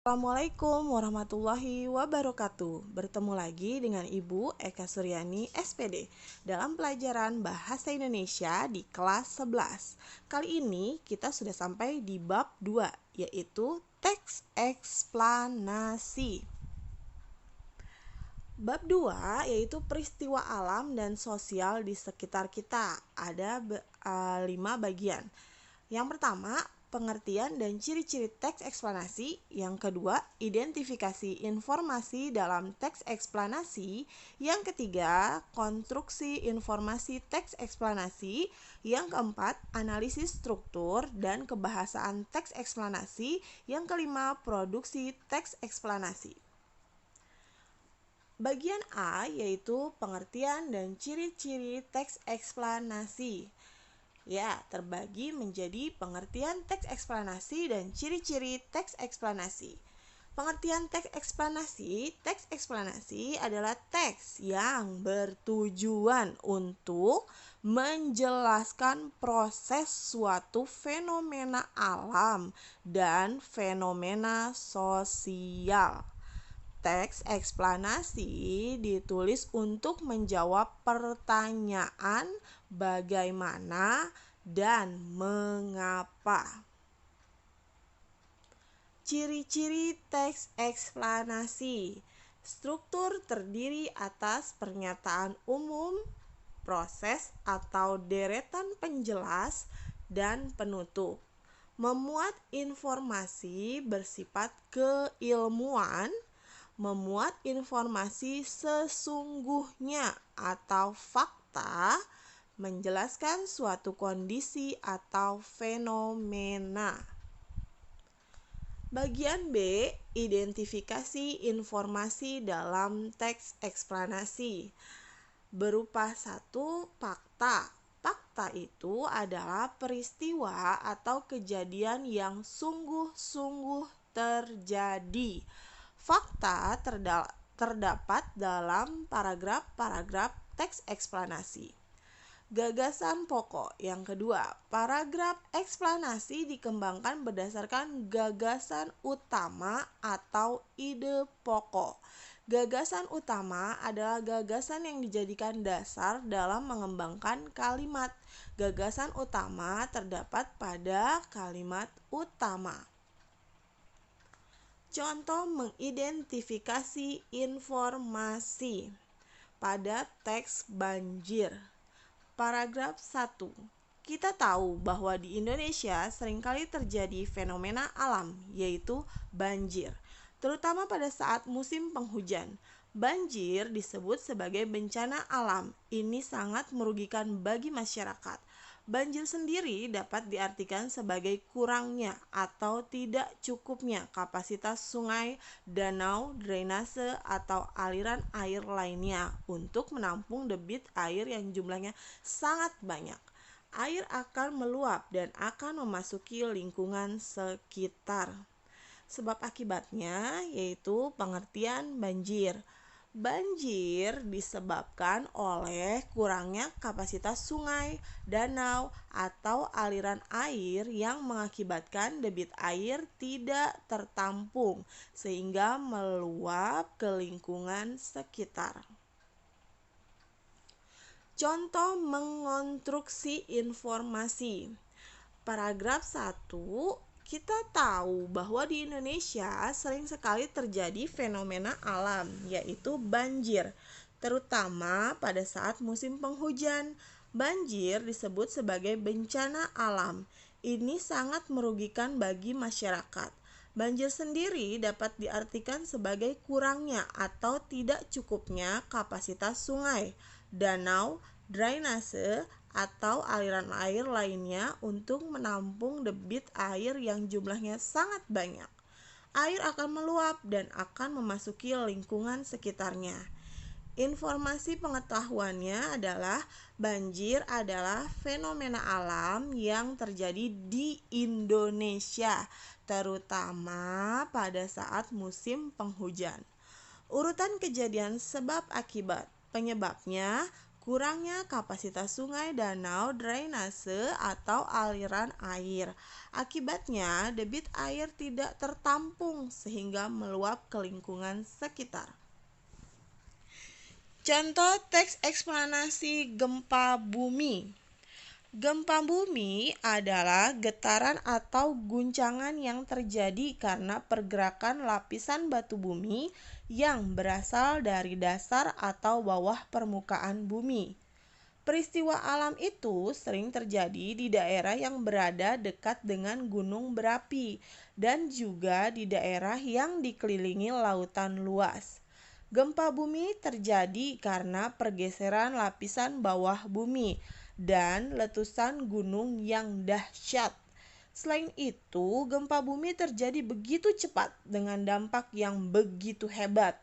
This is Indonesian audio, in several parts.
Assalamualaikum warahmatullahi wabarakatuh. Bertemu lagi dengan Ibu Eka Suryani SPD dalam pelajaran Bahasa Indonesia di kelas 11. Kali ini kita sudah sampai di bab 2, yaitu teks eksplanasi. Bab 2 yaitu peristiwa alam dan sosial di sekitar kita. Ada 5 bagian. Yang pertama, pengertian dan ciri-ciri teks eksplanasi. Yang kedua, identifikasi informasi dalam teks eksplanasi. Yang ketiga, konstruksi informasi teks eksplanasi. Yang keempat, analisis struktur dan kebahasaan teks eksplanasi. Yang kelima, produksi teks eksplanasi. Bagian A yaitu pengertian dan ciri-ciri teks eksplanasi. Ya, terbagi menjadi pengertian teks eksplanasi dan ciri-ciri teks eksplanasi. Pengertian teks eksplanasi adalah teks yang bertujuan untuk menjelaskan proses suatu fenomena alam dan fenomena sosial. Teks eksplanasi ditulis untuk menjawab pertanyaan bagaimana dan mengapa. Ciri-ciri teks eksplanasi. Struktur terdiri atas pernyataan umum, proses atau deretan penjelas, dan penutup. Memuat informasi bersifat keilmuan, memuat informasi sesungguhnya atau fakta, menjelaskan suatu kondisi atau fenomena. Bagian B, identifikasi informasi dalam teks eksplanasi. Berupa 1, fakta. Fakta itu adalah peristiwa atau kejadian yang sungguh-sungguh terjadi. Fakta terdapat dalam paragraf-paragraf teks eksplanasi. Gagasan pokok. Yang kedua, paragraf eksplanasi dikembangkan berdasarkan gagasan utama atau ide pokok. Gagasan utama adalah gagasan yang dijadikan dasar dalam mengembangkan kalimat. Gagasan utama terdapat pada kalimat utama. Contoh mengidentifikasi informasi pada teks banjir. Paragraf 1. Kita tahu bahwa di Indonesia seringkali terjadi fenomena alam, yaitu banjir, terutama pada saat musim penghujan. Banjir disebut sebagai bencana alam. Ini sangat merugikan bagi masyarakat. Banjir sendiri dapat diartikan sebagai kurangnya atau tidak cukupnya kapasitas sungai, danau, drainase, atau aliran air lainnya untuk menampung debit air yang jumlahnya sangat banyak. Air akan meluap dan akan memasuki lingkungan sekitar. Sebab akibatnya yaitu pengertian banjir. Banjir disebabkan oleh kurangnya kapasitas sungai, danau, atau aliran air yang mengakibatkan debit air tidak tertampung sehingga meluap ke lingkungan sekitar. Contoh mengonstruksi informasi. Paragraf 1. Kita tahu bahwa di Indonesia sering sekali terjadi fenomena alam, yaitu banjir, terutama pada saat musim penghujan. Banjir disebut sebagai bencana alam. Ini sangat merugikan bagi masyarakat. Banjir sendiri dapat diartikan sebagai kurangnya atau tidak cukupnya kapasitas sungai, danau, drainase, atau aliran air lainnya untuk menampung debit air yang jumlahnya sangat banyak. Air akan meluap dan akan memasuki lingkungan sekitarnya. Informasi pengetahuannya adalah banjir adalah fenomena alam yang terjadi di Indonesia, terutama pada saat musim penghujan. Urutan kejadian sebab akibat. Penyebabnya kurangnya kapasitas sungai, danau, drainase, atau aliran air. Akibatnya, debit air tidak tertampung sehingga meluap ke lingkungan sekitar. Contoh teks eksplanasi gempa bumi. Gempa bumi adalah getaran atau guncangan yang terjadi karena pergerakan lapisan batu bumi yang berasal dari dasar atau bawah permukaan bumi. Peristiwa alam itu sering terjadi di daerah yang berada dekat dengan gunung berapi dan juga di daerah yang dikelilingi lautan luas. Gempa bumi terjadi karena pergeseran lapisan bawah bumi dan letusan gunung yang dahsyat. Selain itu, gempa bumi terjadi begitu cepat dengan dampak yang begitu hebat.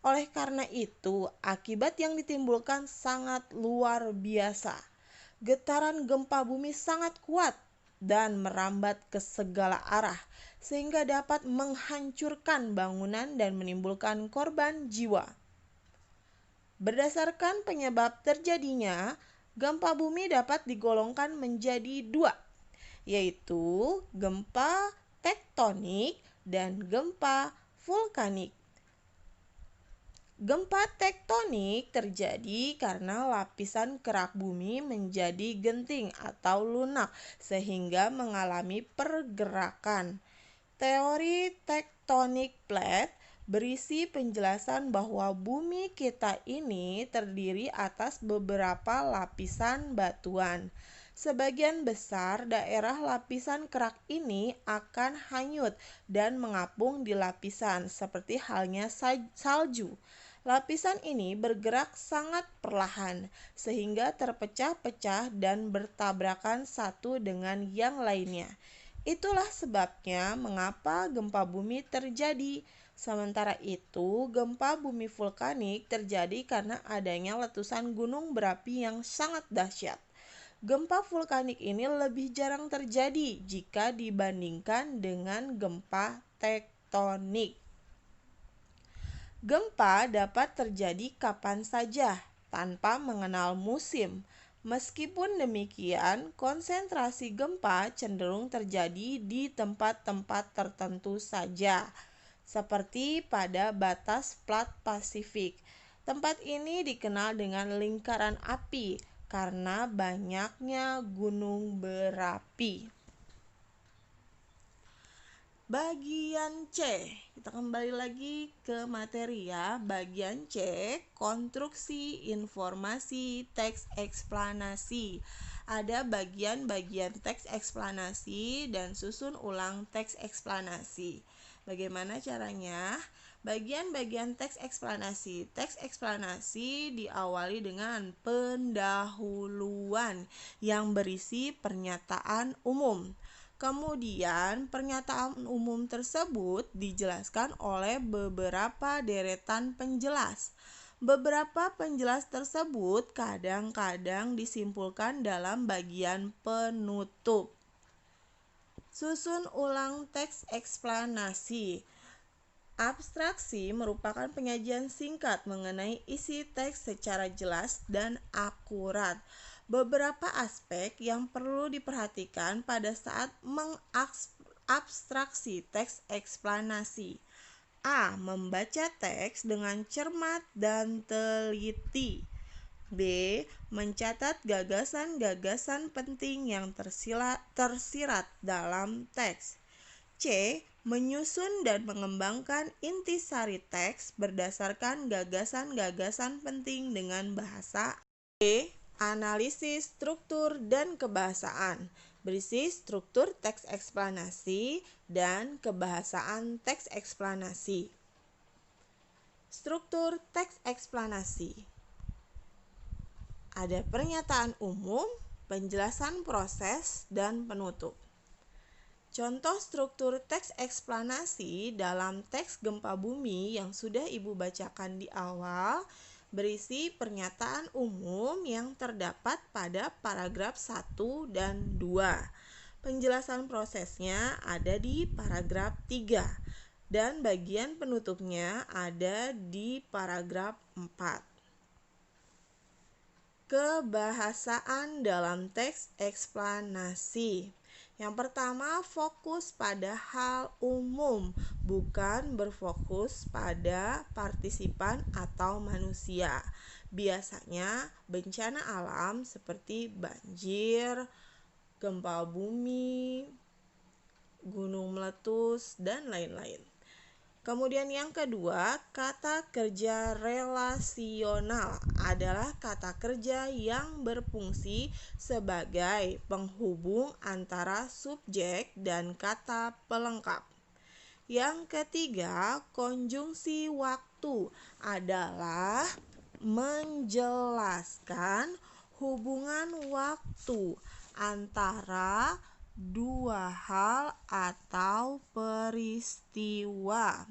Oleh karena itu, akibat yang ditimbulkan sangat luar biasa. Getaran gempa bumi sangat kuat dan merambat ke segala arah, sehingga dapat menghancurkan bangunan dan menimbulkan korban jiwa. Berdasarkan penyebab terjadinya, gempa bumi dapat digolongkan menjadi dua, yaitu gempa tektonik dan gempa vulkanik. Gempa tektonik terjadi karena lapisan kerak bumi menjadi genting atau lunak sehingga mengalami pergerakan. Teori tectonic plate berisi penjelasan bahwa bumi kita ini terdiri atas beberapa lapisan batuan. Sebagian besar daerah lapisan kerak ini akan hanyut dan mengapung di lapisan, seperti halnya salju. Lapisan ini bergerak sangat perlahan, sehingga terpecah-pecah dan bertabrakan satu dengan yang lainnya. Itulah sebabnya mengapa gempa bumi terjadi. Sementara itu, gempa bumi vulkanik terjadi karena adanya letusan gunung berapi yang sangat dahsyat. Gempa vulkanik ini lebih jarang terjadi jika dibandingkan dengan gempa tektonik. Gempa dapat terjadi kapan saja tanpa mengenal musim. Meskipun demikian, konsentrasi gempa cenderung terjadi di tempat-tempat tertentu saja, seperti pada batas plat Pasifik. Tempat ini dikenal dengan lingkaran api karena banyaknya gunung berapi. Bagian C, kita kembali lagi ke materi ya. Bagian C, konstruksi informasi teks eksplanasi. Ada bagian-bagian teks eksplanasi dan susun ulang teks eksplanasi. Bagaimana caranya? Bagian-bagian teks eksplanasi. Teks eksplanasi diawali dengan pendahuluan yang berisi pernyataan umum. Kemudian, pernyataan umum tersebut dijelaskan oleh beberapa deretan penjelas. Beberapa penjelas tersebut kadang-kadang disimpulkan dalam bagian penutup. Susun ulang teks eksplanasi. Abstraksi merupakan penyajian singkat mengenai isi teks secara jelas dan akurat. Beberapa aspek yang perlu diperhatikan pada saat mengabstraksi teks eksplanasi. A. Membaca teks dengan cermat dan teliti. B. Mencatat gagasan-gagasan penting yang tersirat dalam teks. C. Menyusun dan mengembangkan intisari teks berdasarkan gagasan-gagasan penting dengan bahasa. D. Analisis struktur dan kebahasaan, berisi struktur teks eksplanasi dan kebahasaan teks eksplanasi. Struktur teks eksplanasi. Ada pernyataan umum, penjelasan proses, dan penutup. Contoh struktur teks eksplanasi dalam teks gempa bumi yang sudah Ibu bacakan di awal berisi pernyataan umum yang terdapat pada paragraf 1 dan 2. Penjelasan prosesnya ada di paragraf 3 dan bagian penutupnya ada di paragraf 4. Kebahasaan dalam teks eksplanasi. Yang pertama, fokus pada hal umum, bukan berfokus pada partisipan atau manusia. Biasanya bencana alam seperti banjir, gempa bumi, gunung meletus, dan lain-lain. Kemudian yang kedua, kata kerja relasional adalah kata kerja yang berfungsi sebagai penghubung antara subjek dan kata pelengkap. Yang ketiga, konjungsi waktu adalah menjelaskan hubungan waktu antara dua hal atau peristiwa.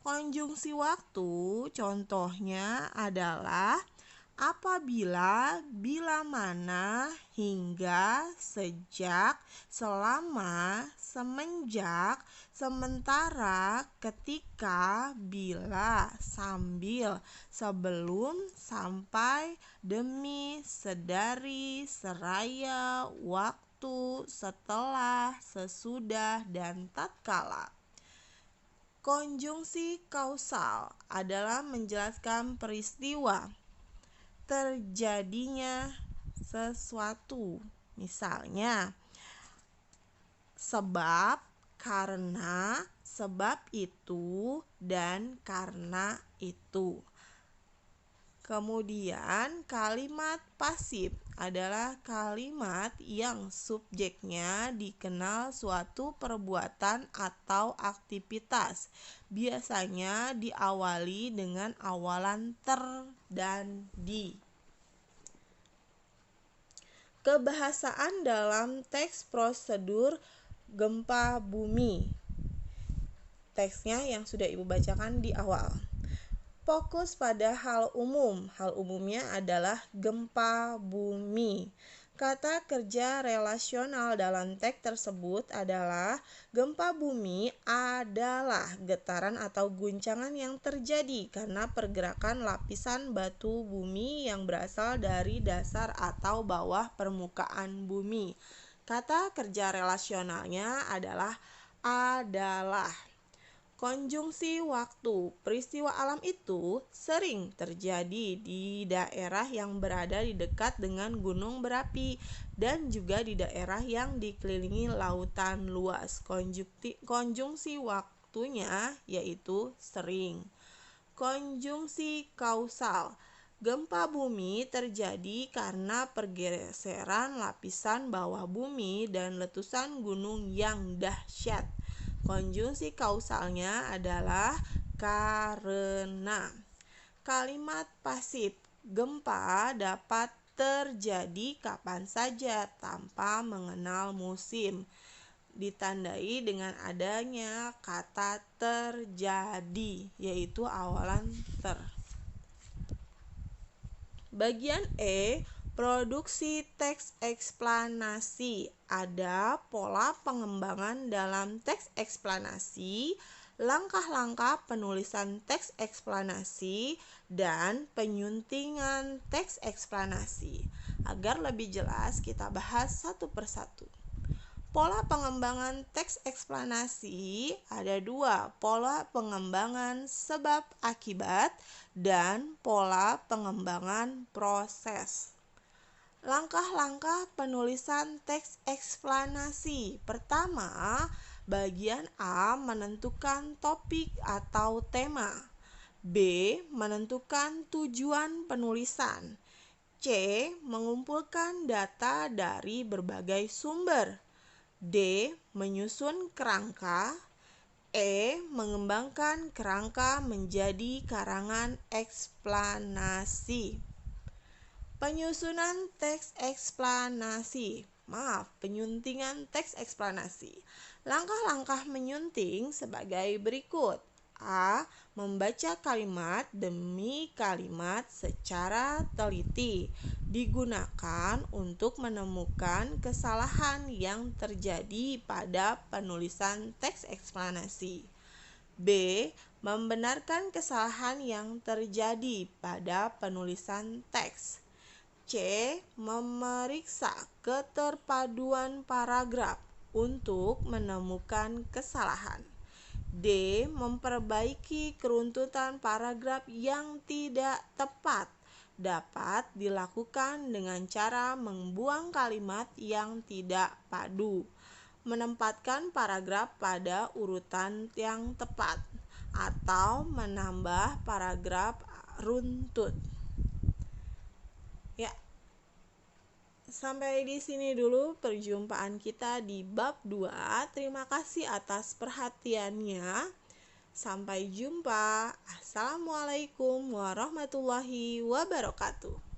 Konjungsi waktu contohnya adalah apabila, bila mana, hingga, sejak, selama, semenjak, sementara, ketika, bila, sambil, sebelum, sampai, demi, sedari, seraya, waktu, setelah, sesudah, dan tatkala. Konjungsi kausal adalah menjelaskan peristiwa terjadinya sesuatu. Misalnya, sebab, karena, sebab itu, dan karena itu. Kemudian kalimat pasif adalah kalimat yang subjeknya dikenal suatu perbuatan atau aktivitas. Biasanya diawali dengan awalan ter dan di. Kebahasaan dalam teks prosedur gempa bumi. Teksnya yang sudah Ibu bacakan di awal. Fokus pada hal umum. Hal umumnya adalah gempa bumi. Kata kerja relasional dalam teks tersebut adalah gempa bumi adalah getaran atau guncangan yang terjadi karena pergerakan lapisan batu bumi yang berasal dari dasar atau bawah permukaan bumi. Kata kerja relasionalnya adalah. Konjungsi waktu. Peristiwa alam itu sering terjadi di daerah yang berada di dekat dengan gunung berapi dan juga di daerah yang dikelilingi lautan luas. Konjungsi waktunya yaitu sering. Konjungsi kausal. Gempa bumi terjadi karena pergeseran lapisan bawah bumi dan letusan gunung yang dahsyat. Konjungsi kausalnya adalah karena. Kalimat pasif. Gempa dapat terjadi kapan saja tanpa mengenal musim. Ditandai dengan adanya kata terjadi, yaitu awalan ter. Bagian E, produksi teks eksplanasi. Ada pola pengembangan dalam teks eksplanasi, langkah-langkah penulisan teks eksplanasi, dan penyuntingan teks eksplanasi. Agar lebih jelas, kita bahas satu persatu. Pola pengembangan teks eksplanasi ada dua, pola pengembangan sebab akibat dan pola pengembangan proses. Langkah-langkah penulisan teks eksplanasi. Pertama, bagian A menentukan topik atau tema. B menentukan tujuan penulisan. C mengumpulkan data dari berbagai sumber. D menyusun kerangka. E mengembangkan kerangka menjadi karangan eksplanasi. Penyuntingan teks eksplanasi. Langkah-langkah menyunting sebagai berikut. A. Membaca kalimat demi kalimat secara teliti. Digunakan untuk menemukan kesalahan yang terjadi pada penulisan teks eksplanasi. B. Membenarkan kesalahan yang terjadi pada penulisan teks. C. Memeriksa keterpaduan paragraf untuk menemukan kesalahan. D. Memperbaiki keruntutan paragraf yang tidak tepat. Dapat dilakukan dengan cara membuang kalimat yang tidak padu, menempatkan paragraf pada urutan yang tepat, atau menambah paragraf runtut. Ya, sampai di sini dulu perjumpaan kita di bab 2. Terima kasih atas perhatiannya. Sampai jumpa. Assalamualaikum warahmatullahi wabarakatuh.